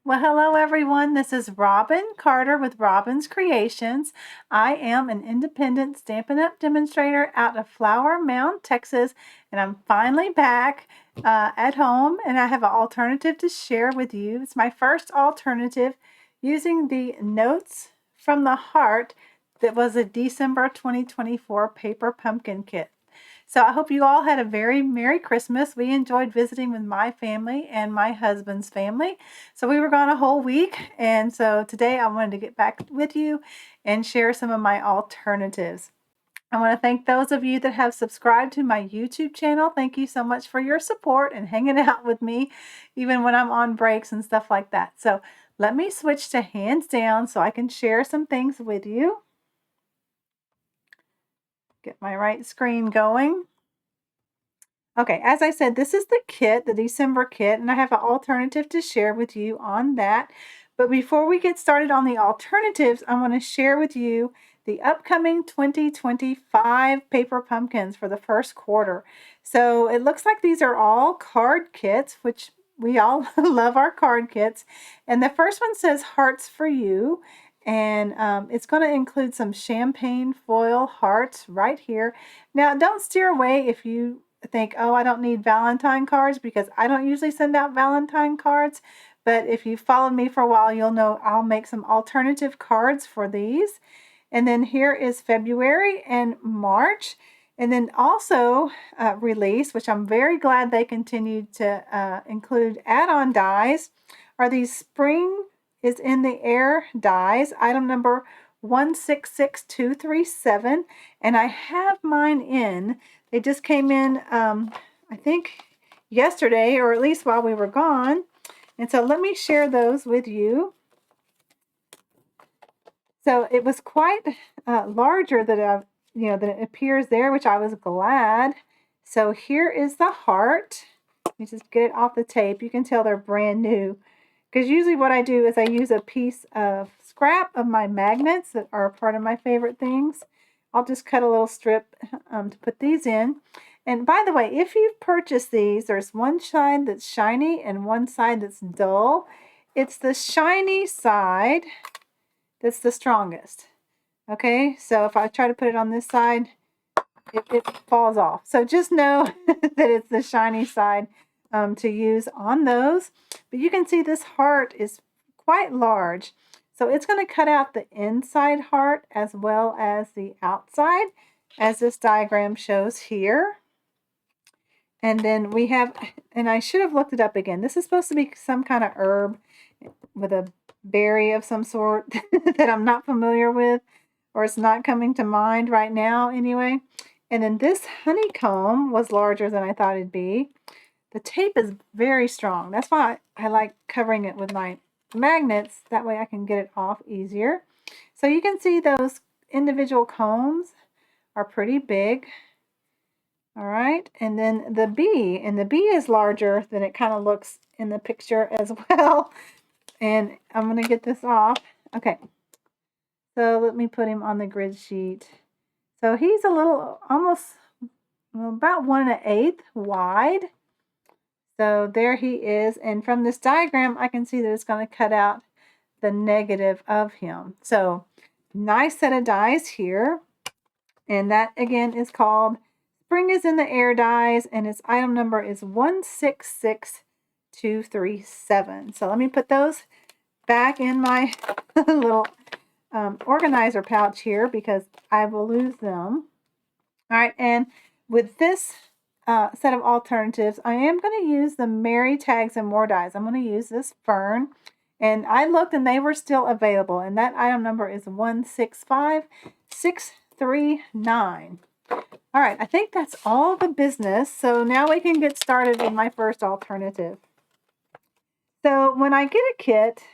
Well, hello everyone. This is Robin Carter with Robin's Creations. I am an independent Stampin' Up! Demonstrator out of Flower Mound, Texas, and I'm finally back at home, and I have an alternative to share with you. It's my first alternative using the Notes from the Heart that was a December 2024 paper pumpkin kit. So I hope you all had a very Merry Christmas. We enjoyed visiting with my family and my husband's family. So we were gone a whole week. And so today I wanted to get back with you and share some of my alternatives. I want to thank those of you that have subscribed to my YouTube channel. Thank you so much for your support and hanging out with me, even when I'm on breaks and stuff like that. So let me switch to hands down so I can share some things with you. Get my right screen going. Okay, as I said, this is the kit, the December kit, and I have an alternative to share with you on that. But before we get started on the alternatives, I want to share with you the upcoming 2025 paper pumpkins for the first quarter. So it looks like these are all card kits, which we all love our card kits. And the first one says Hearts for You. And it's going to include some champagne foil hearts right here. Now, don't steer away if you think, oh, I don't need Valentine cards, because I don't usually send out Valentine cards. But if you've followed me for a while, you'll know I'll make some alternative cards for these. And then here is February and March. And then also release, which I'm very glad they continued to include add-on dies, are these Spring is in the Air dies, item number 166237. And I have mine in. They just came in, I think, yesterday, or at least while we were gone. And so let me share those with you. So it was quite larger than it appears there, which I was glad. So here is the heart. Let me just get it off the tape. You can tell they're brand new. Because usually what I do is I use a piece of scrap of my magnets that are part of my favorite things. I'll just cut a little strip to put these in. And by the way, if you've purchased these, there's one side that's shiny and one side that's dull. It's the shiny side that's the strongest. Okay, so if I try to put it on this side, it falls off. So just know that it's the shiny side to use on those. But you can see this heart is quite large. So it's going to cut out the inside heart as well as the outside, as this diagram shows here. And then we have, and I should have looked it up again. This is supposed to be some kind of herb with a berry of some sort that I'm not familiar with, or it's not coming to mind right now anyway. And then this honeycomb was larger than I thought it'd be. The tape is very strong. That's why I like covering it with my magnets. That way I can get it off easier. So you can see those individual combs are pretty big. All right, and then the bee, and the bee is larger than it kind of looks in the picture as well. And I'm going to get this off. Okay, so let me put him on the grid sheet. So he's a little, almost, well, about 1 1/8 wide. So there he is. And from this diagram, I can see that it's going to cut out the negative of him. So nice set of dies here. And that, again, is called Spring is in the Air dies, and its item number is 166237. So let me put those back in my little organizer pouch here, because I will lose them. All right, and with this set of alternatives, I am going to use the Merry Tags and More dies. I'm going to use this Fern, and I looked and they were still available, and that item number is 165639. All right, I think that's all the business. So now we can get started with my first alternative. So when I get a kit,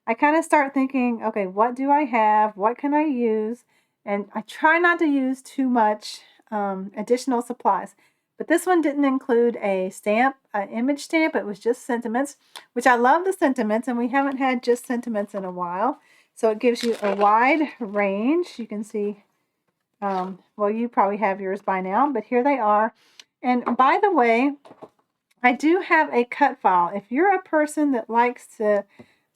I kind of start thinking, okay, what do I have? What can I use? And I try not to use too much additional supplies. But this one didn't include a stamp, an image stamp. It was just sentiments, which I love the sentiments, and we haven't had just sentiments in a while. So it gives you a wide range. You can see, well, you probably have yours by now, but here they are. And by the way, I do have a cut file. If you're a person that likes to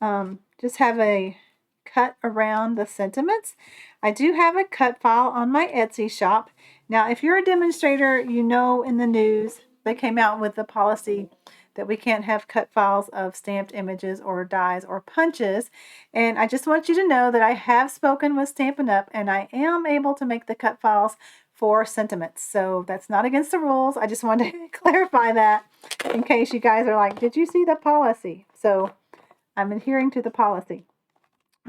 just have a cut around the sentiments. I do have a cut file on my Etsy shop. Now, if you're a demonstrator, you know in the news they came out with the policy that we can't have cut files of stamped images or dies or punches. And I just want you to know that I have spoken with Stampin' Up! And I am able to make the cut files for sentiments. So that's not against the rules. I just wanted to clarify that in case you guys are like, did you see the policy? So I'm adhering to the policy.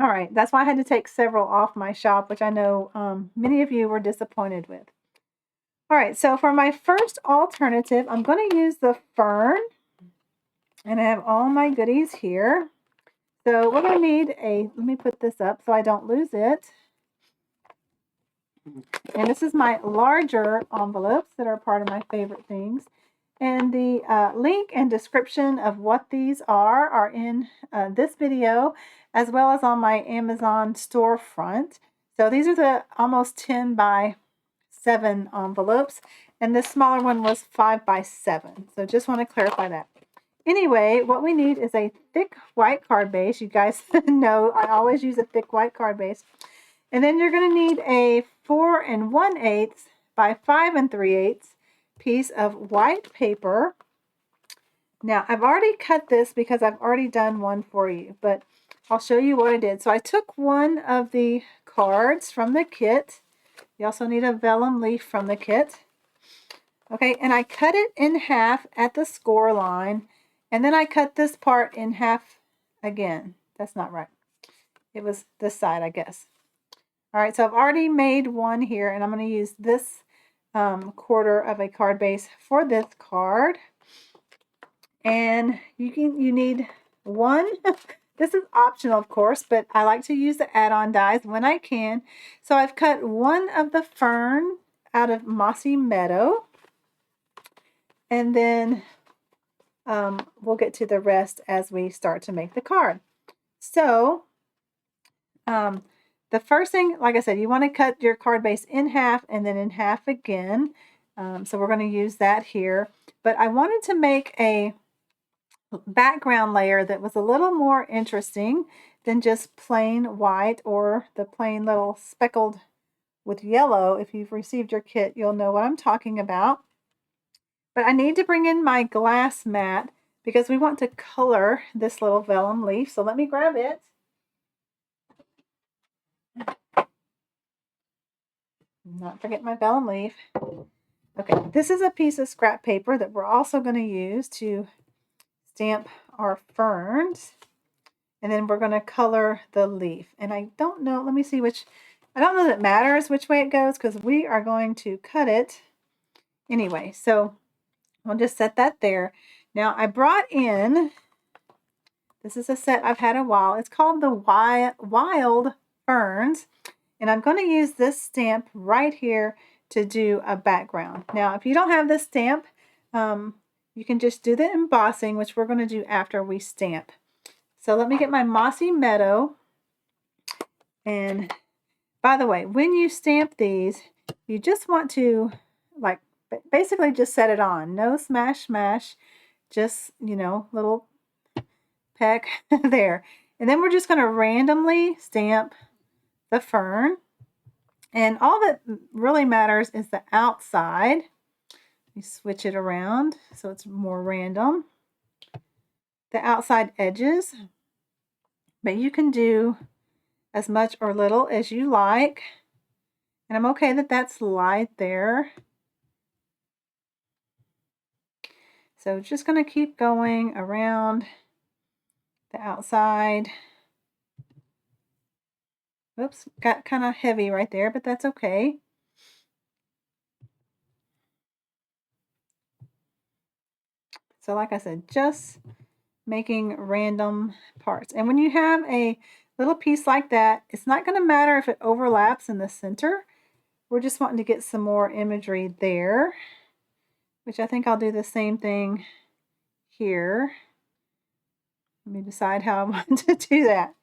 All right, that's why I had to take several off my shop, which I know many of you were disappointed with. All right, so for my first alternative, I'm going to use the Fern, and I have all my goodies here. So we're going to need let me put this up so I don't lose it. And this is my larger envelopes that are part of my favorite things. And the link and description of what these are in this video, as well as on my Amazon storefront. So these are the almost 10 by 7 envelopes, and this smaller one was 5 by 7. So just want to clarify that. Anyway, what we need is a thick white card base. You guys know I always use a thick white card base. And then you're going to need a 4 1/8 by 5 3/8 piece of white paper. Now, I've already cut this because I've already done one for you, but I'll show you what I did. So I took one of the cards from the kit. You also need a vellum leaf from the kit. Okay, and I cut it in half at the score line, and then I cut this part in half again. That's not right. It was this side, I guess. All right, so I've already made one here, and I'm going to use this quarter of a card base for this card. And you need one. This is optional, of course, but I like to use the add-on dies when I can. So I've cut one of the Fern out of Mossy Meadow. And then we'll get to the rest as we start to make the card. So the first thing, like I said, you want to cut your card base in half and then in half again. So we're going to use that here. But I wanted to make a background layer that was a little more interesting than just plain white or the plain little speckled with yellow. If you've received your kit, you'll know what I'm talking about. But I need to bring in my glass mat because we want to color this little vellum leaf. So let me grab it. Not forget my vellum leaf. Okay, this is a piece of scrap paper that we're also going to use to stamp our ferns. And then we're going to color the leaf. And I don't know, let me see which, I don't know that it matters which way it goes because we are going to cut it anyway. So I'll just set that there. Now I brought in, this is a set I've had a while. It's called the Wild Ferns. And I'm going to use this stamp right here to do a background. Now, if you don't have this stamp, you can just do the embossing, which we're going to do after we stamp. So let me get my Mossy Meadow. And by the way, when you stamp these, you just want to like basically just set it on. No smash, smash, just, you know, little peck there. And then we're just going to randomly stamp the fern. And all that really matters is the outside. You switch it around so it's more random. The outside edges. But you can do as much or little as you like. And I'm okay that that's light there. So just going to keep going around the outside. Oops, got kind of heavy right there, but that's okay. So like I said, just making random parts. And when you have a little piece like that, it's not going to matter if it overlaps in the center. We're just wanting to get some more imagery there, which I think I'll do the same thing here. Let me decide how I want to do that.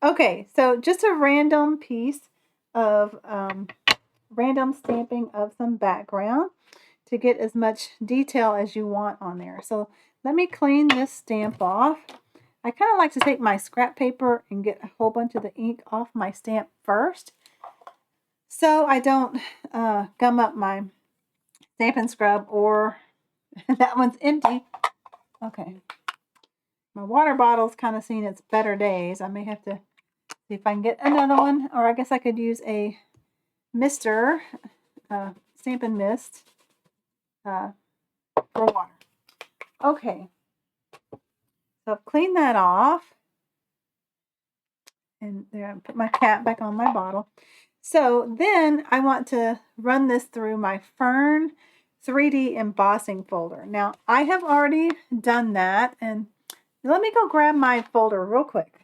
Okay, so just a random piece of random stamping of some background to get as much detail as you want on there. So let me clean this stamp off. I kind of like to take my scrap paper and get a whole bunch of the ink off my stamp first, so I don't gum up my Stampin' Scrub, or that one's empty. Okay. My water bottle's kind of seen its better days. I may have to see if I can get another one, or I guess I could use a mister, Stampin' Mist, for water. Okay. So I've cleaned that off. And there, I put my cap back on my bottle. So then I want to run this through my Fern 3D embossing folder. Now I have already done that, and let me go grab my folder real quick.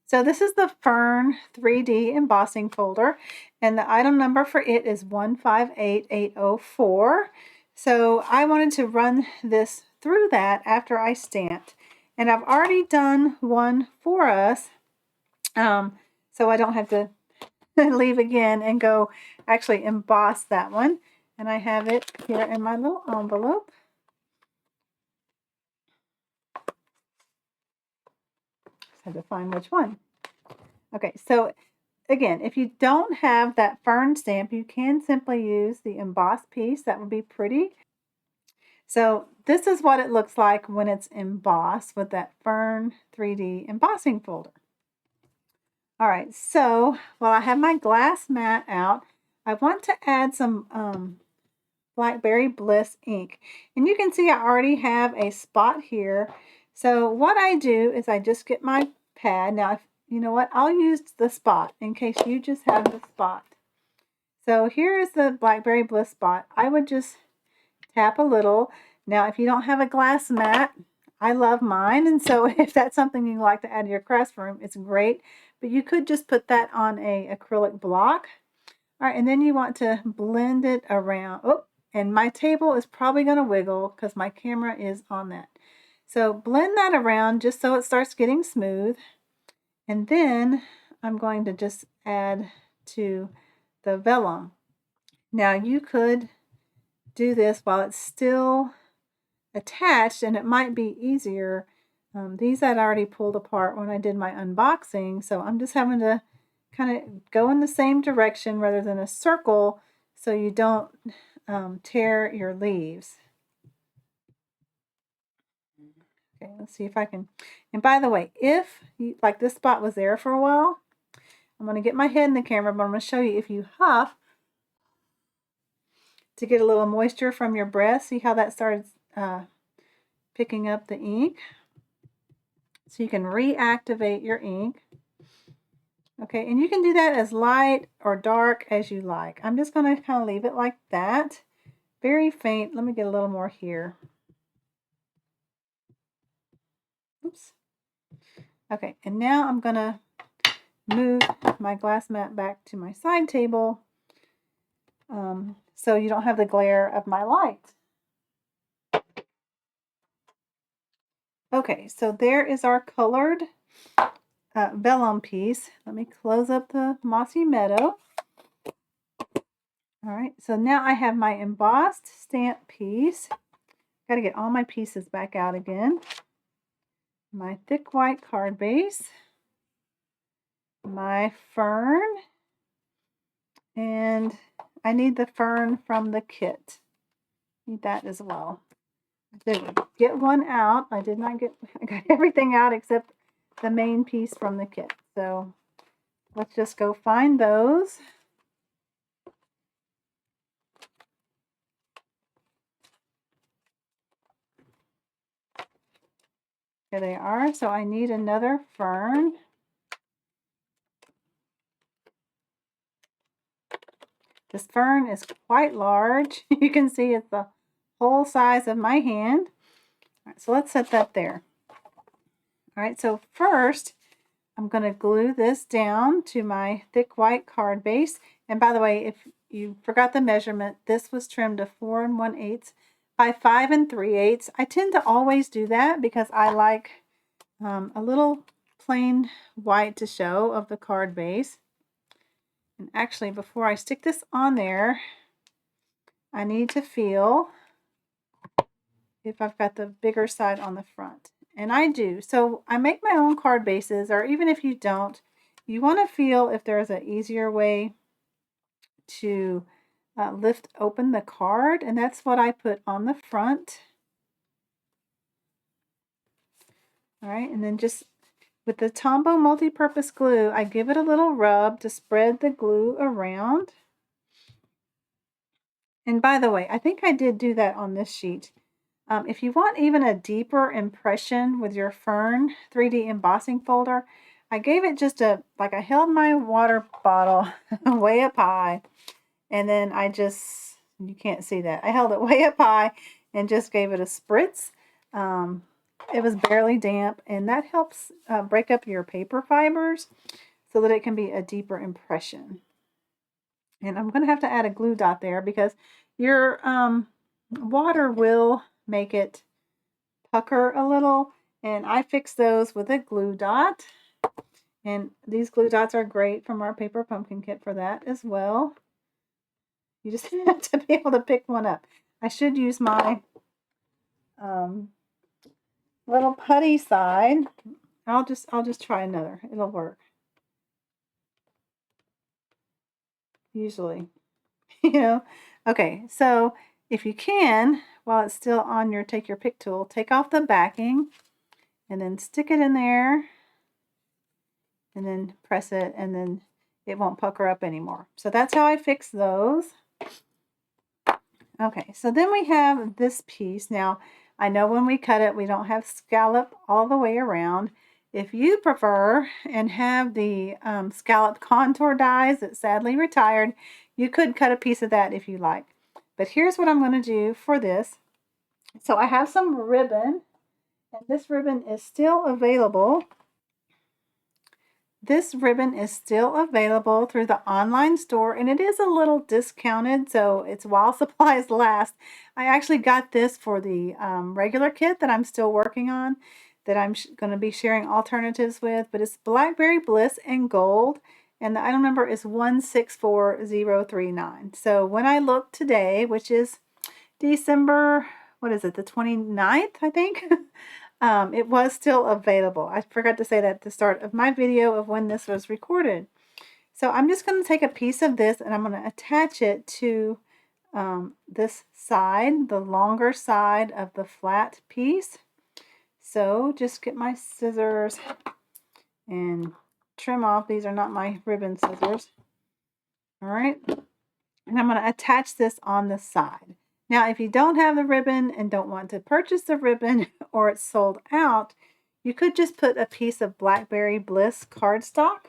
So this is the Fern 3D embossing folder, and the item number for it is 158804. So I wanted to run this through that after I stamped, and I've already done one for us, so I don't have to leave again and go actually emboss that one. And I have it here in my little envelope. Just had to find which one. Okay, so again, if you don't have that Fern stamp, you can simply use the embossed piece. That would be pretty. So this is what it looks like when it's embossed with that Fern 3D embossing folder. All right, so while I have my glass mat out, I want to add some Blackberry Bliss ink. And you can see I already have a spot here. So what I do is I just get my pad. Now, you know what? I'll use the spot in case you just have the spot. So here is the Blackberry Bliss spot. I would just tap a little. Now, if you don't have a glass mat, I love mine. And so if that's something you like to add to your craft room, it's great. But you could just put that on a acrylic block. All right, and then you want to blend it around. Oh, and my table is probably going to wiggle because my camera is on that. So blend that around just so it starts getting smooth. And then I'm going to just add to the vellum. Now you could do this while it's still attached, and it might be easier. These I'd already pulled apart when I did my unboxing, so I'm just having to kind of go in the same direction rather than a circle so you don't tear your leaves. Okay, let's see if I can. And by the way, if you, like this spot was there for a while, I'm going to get my head in the camera, but I'm going to show you if you huff to get a little moisture from your breath. See how that started picking up the ink? So you can reactivate your ink. Okay, and you can do that as light or dark as you like. I'm just going to kind of leave it like that. Very faint. Let me get a little more here. Oops. Okay, and now I'm going to move my glass mat back to my side table so you don't have the glare of my light. Okay, so there is our colored vellum piece. Let me close up the mossy meadow. All right, so now I have my embossed stamp piece. Got to get all my pieces back out again. My thick white card base, my fern, and I need the fern from the kit. Need that as well. I did get one out. I did not get, I got everything out except the main piece from the kit. So let's just go find those. Here they are. So I need another fern. This fern is quite large. You can see it's the whole size of my hand. All right, so let's set that there. All right, so first I'm going to glue this down to my thick white card base. And by the way, if you forgot the measurement, this was trimmed to 4 1/8 by 5 3/8. I tend to always do that because I like a little plain white to show of the card base. And actually, before I stick this on there, I need to feel if I've got the bigger side on the front. and I do. So I make my own card bases, or even if you don't, you want to feel if there's an easier way to lift open the card, and that's what I put on the front. All right, and then just with the Tombow multi-purpose glue, I give it a little rub to spread the glue around. And by the way, I think I did do that on this sheet. If you want even a deeper impression with your Fern 3D embossing folder, I gave it just like I held my water bottle way up high, and then you can't see that. I held it way up high and just gave it a spritz. It was barely damp, and that helps break up your paper fibers so that it can be a deeper impression. And I'm going to have to add a glue dot there because your water will make it pucker a little, and I fix those with a glue dot. And these glue dots are great from our paper pumpkin kit for that as well. You just have to be able to pick one up. I should use my little putty side. I'll just try another. It'll work. Usually. You know. Okay, so if you can, while it's still on your take your pick tool, take off the backing and then stick it in there and then press it, and then it won't pucker up anymore. So that's how I fix those. Okay, so then we have this piece. Now, I know when we cut it, we don't have scallop all the way around. If you prefer and have the scallop contour dies that sadly retired, you could cut a piece of that if you like. But here's what I'm going to do for this. So I have some ribbon, and this ribbon is still available. This ribbon is still available through the online store, and it is a little discounted, so it's while supplies last. I actually got this for the regular kit that I'm still working on, that I'm going to be sharing alternatives with, but it's Blackberry Bliss and Gold, and the item number is 164039. So when I look today, which is December, what is it, the 29th, I think? It was still available. I forgot to say that at the start of my video of when this was recorded. So I'm just going to take a piece of this and I'm going to attach it to this side, the longer side of the flat piece. So just get my scissors and trim off. These are not my ribbon scissors. All right. And I'm going to attach this on the side. Now, if you don't have the ribbon and don't want to purchase the ribbon or it's sold out, you could just put a piece of Blackberry Bliss cardstock,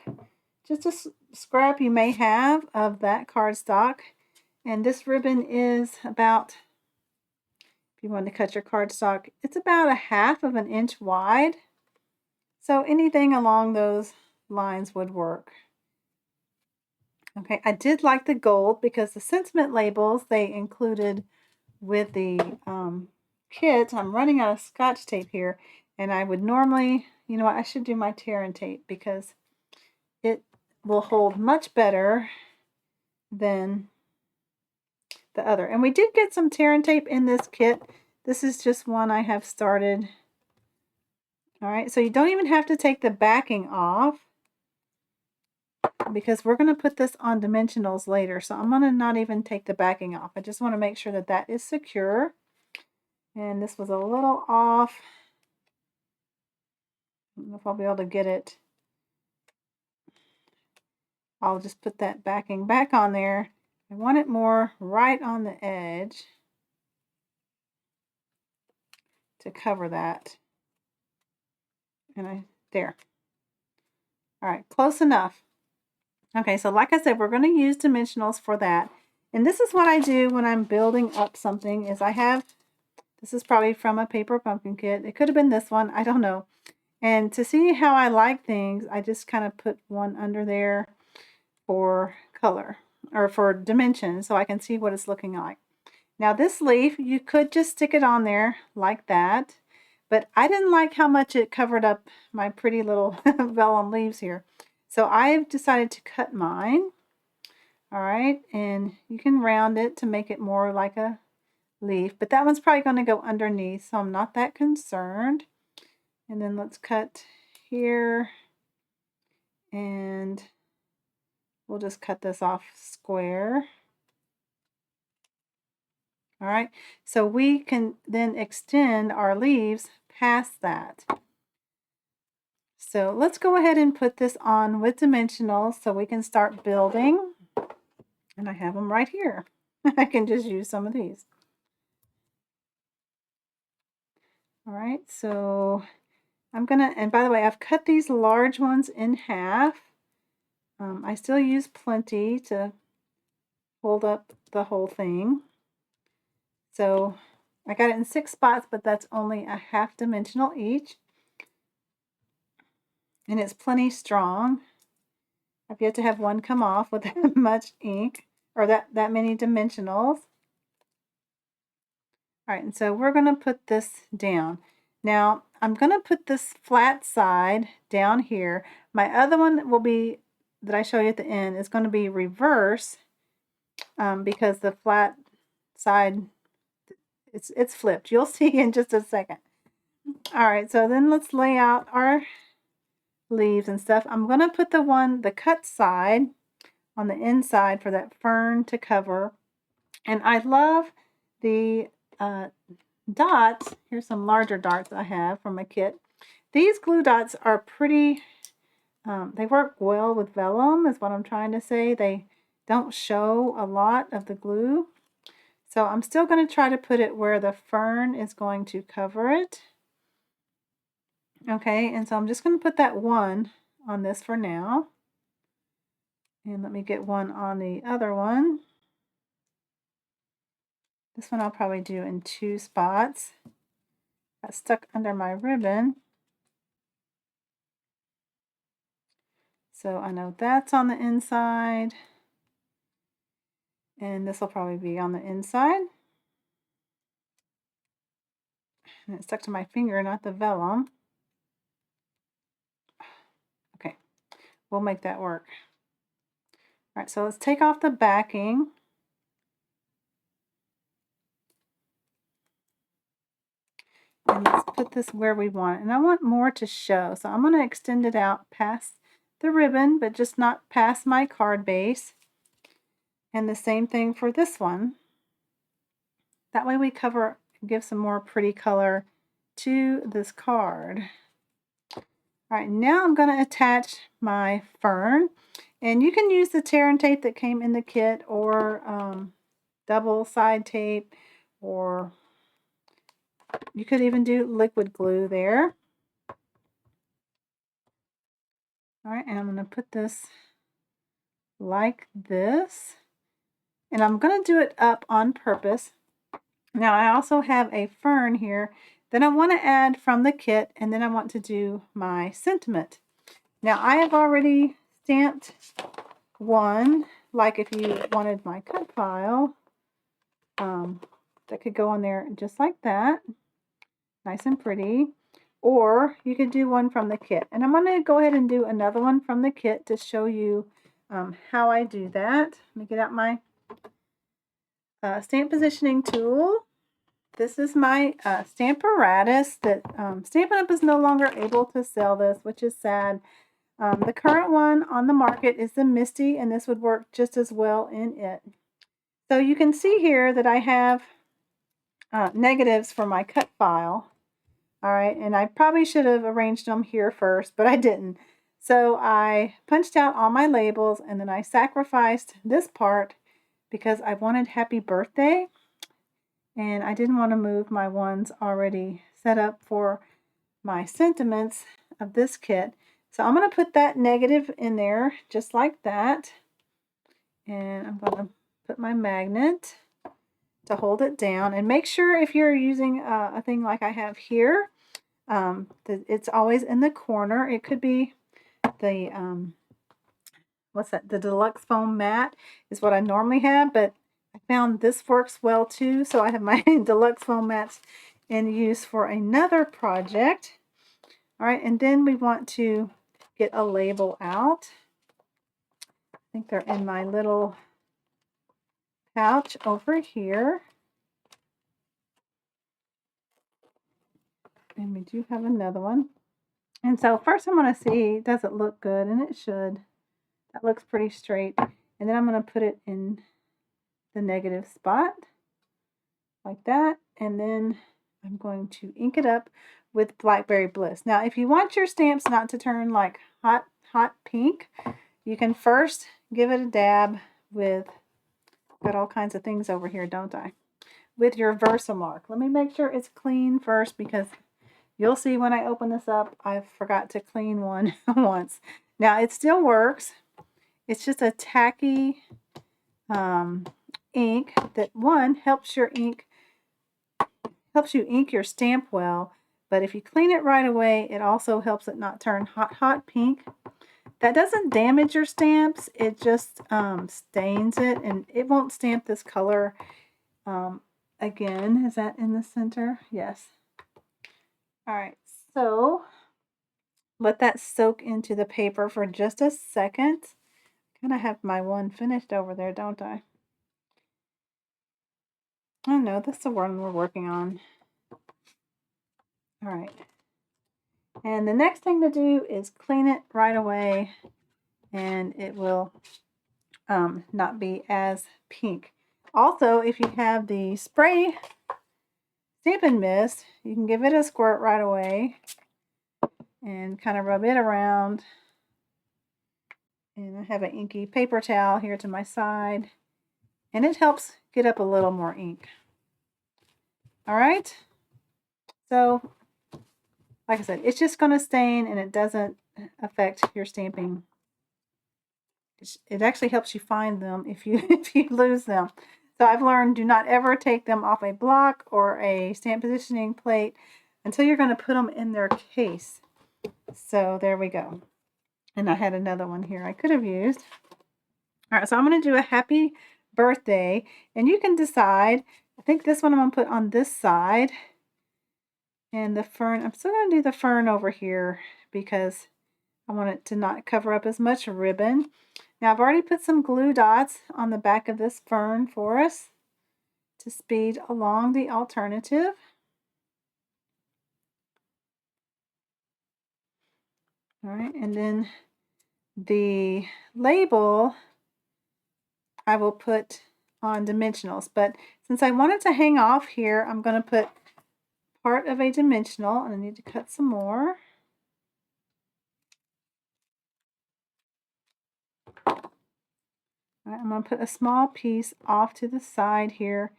just a scrap you may have of that cardstock. And this ribbon is about, if you want to cut your cardstock, it's about 1/2 of an inch wide. So anything along those lines would work. Okay, I did like the gold because the sentiment labels they included with the kit. I'm running out of Scotch tape here, and I would normally, you know what, I should do my tear and tape because it will hold much better than the other. And we did get some tear and tape in this kit. This is just one I have started. All right, so you don't even have to take the backing off because we're going to put this on dimensionals later. So I'm going to not even take the backing off. I just want to make sure that that is secure. And this was a little off. I don't know if I'll be able to get it. I'll just put that backing back on there. I want it more right on the edge to cover that. And there. All right, close enough. Okay, so like I said, we're going to use dimensionals for that. And this is what I do when I'm building up something is this is probably from a paper pumpkin kit. It could have been this one, I don't know. And to see how I like things, I just kind of put one under there for color or for dimension so I can see what it's looking like. Now this leaf, you could just stick it on there like that, but I didn't like how much it covered up my pretty little vellum leaves here. So I've decided to cut mine. All right, and you can round it to make it more like a leaf, but that one's probably going to go underneath, so I'm not that concerned. And then let's cut here, and we'll just cut this off square. All right, so we can then extend our leaves past that. So let's go ahead and put this on with dimensionals so we can start building. And I have them right here. I can just use some of these. All right, so I'm gonna, and by the way, I've cut these large ones in half. I still use plenty to hold up the whole thing. So I got it in 6 spots, but that's only a half dimensional each. And it's plenty strong. I've yet to have one come off with that much ink or that many dimensionals. All right, and so we're going to put this down. Now, I'm going to put this flat side down here. My other one will be, that I show you at the end, is going to be reverse because the flat side, it's flipped. You'll see in just a second. All right, so then let's lay out our leaves and stuff. I'm going to put the cut side on the inside for that fern to cover. And I love the dots. Here's some larger dots I have from my kit. These glue dots are pretty, they work well with vellum is what I'm trying to say. They don't show a lot of the glue. So I'm still going to try to put it where the fern is going to cover it. Okay, and so I'm just going to put that one on this for now. And let me get one on the other one. This one I'll probably do in 2 spots. Got stuck under my ribbon. So I know that's on the inside. And this will probably be on the inside. And it stuck to my finger, not the vellum. Okay, we'll make that work. All right, so let's take off the backing. And let's put this where we want it. And I want more to show, so I'm going to extend it out past the ribbon, but just not past my card base. And the same thing for this one. That way we cover, give some more pretty color to this card. All right, now I'm going to attach my fern. And you can use the tear and tape that came in the kit, or double side tape, or you could even do liquid glue there. All right, and I'm going to put this like this. And I'm going to do it up on purpose. Now I also have a fern here that I want to add from the kit, and then I want to do my sentiment. Now I have already stamped one, like if you wanted my cut file, that could go on there just like that, nice and pretty. Or you could do one from the kit. And I'm going to go ahead and do another one from the kit to show you how I do that. Let me get out my stamp positioning tool. This is my Stamparatus that Stampin' Up! Is no longer able to sell this, which is sad. The current one on the market is the Misty, and this would work just as well in it. So you can see here that I have negatives for my cut file. All right, and I probably should have arranged them here first, but I didn't. So I punched out all my labels, and then I sacrificed this part because I wanted happy birthday, and I didn't want to move my ones already set up for my sentiments of this kit. So I'm going to put that negative in there just like that, and I'm going to put my magnet to hold it down. And make sure if you're using a thing like I have here, that it's always in the corner. It could be the what's that? The deluxe foam mat is what I normally have, but I found this works well too. So I have my deluxe foam mats in use for another project. All right, and then we want to get a label out. I think they're in my little pouch over here. And we do have another one. And so first I'm going to see, does it look good? And it should. That looks pretty straight. And then I'm going to put it in the negative spot like that. And then I'm going to ink it up with Blackberry Bliss. Now, if you want your stamps not to turn like hot pink, you can first give it a dab with, got all kinds of things over here, don't I? With your Versamark. Let me make sure it's clean first, because you'll see when I open this up, I forgot to clean one once. Now, it still works. It's just a tacky ink that, one, helps you ink your stamp well, but if you clean it right away, it also helps it not turn hot pink. That doesn't damage your stamps, it just stains it, and it won't stamp this color again. Is that in the center? Yes. All right, so let that soak into the paper for just a second. Kind of have my one finished over there, don't I? Oh no, that's the one we're working on. All right. And the next thing to do is clean it right away, and it will not be as pink. Also, if you have the spray Stampin' Mist, you can give it a squirt right away and kind of rub it around. And I have an inky paper towel here to my side, and it helps get up a little more ink. All right, so like I said, it's just going to stain, and it doesn't affect your stamping. It actually helps you find them if you lose them. So I've learned, do not ever take them off a block or a stamp positioning plate until you're going to put them in their case. So there we go. And I had another one here I could have used. All right, so I'm going to do a happy birthday, and you can decide. I think this one I'm going to put on this side. And the fern, I'm still going to do the fern over here because I want it to not cover up as much ribbon. Now I've already put some glue dots on the back of this fern for us to speed along the alternative. All right, and then the label I will put on dimensionals, but since I want it to hang off here, I'm going to put part of a dimensional, and I need to cut some more. All right, I'm going to put a small piece off to the side here,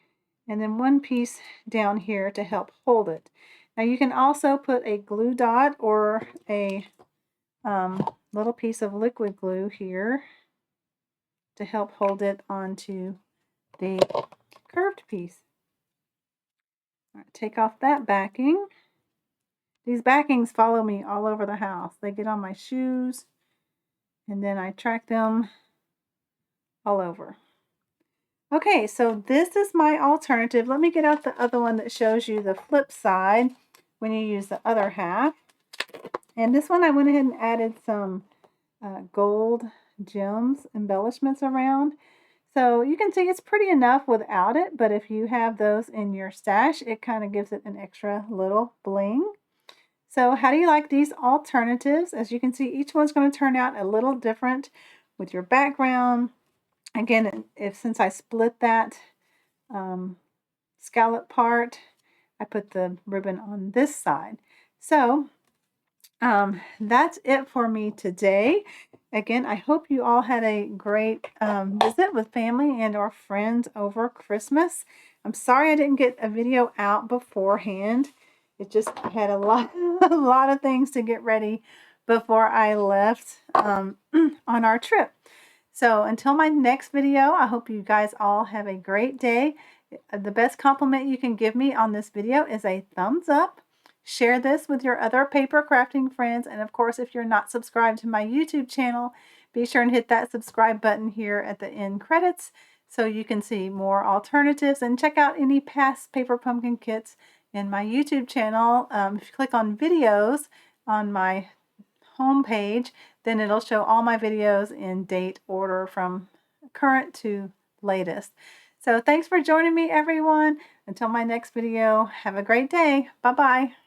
and then one piece down here to help hold it. Now you can also put a glue dot or a little piece of liquid glue here to help hold it onto the curved piece. All right, take off that backing. These backings follow me all over the house. They get on my shoes, and then I track them all over. Okay, so this is my alternative. Let me get out the other one that shows you the flip side when you use the other half. And this one I went ahead and added some gold gems embellishments around. So you can see it's pretty enough without it, but if you have those in your stash, it kind of gives it an extra little bling. So how do you like these alternatives? As you can see, each one's going to turn out a little different with your background. Again, since I split that scallop part, I put the ribbon on this side. So that's it for me today. Again, I hope you all had a great visit with family and our friends over Christmas. I'm sorry I didn't get a video out beforehand. It just had a lot of things to get ready before I left on our trip. So until my next video, I hope you guys all have a great day. The best compliment you can give me on this video is a thumbs up. Share this with your other paper crafting friends. And of course, if you're not subscribed to my YouTube channel, be sure and hit that subscribe button here at the end credits so you can see more alternatives and check out any past paper pumpkin kits in my YouTube channel. If you click on videos on my home page, then it'll show all my videos in date order from current to latest. So thanks for joining me, everyone. Until my next video, have a great day. Bye-bye.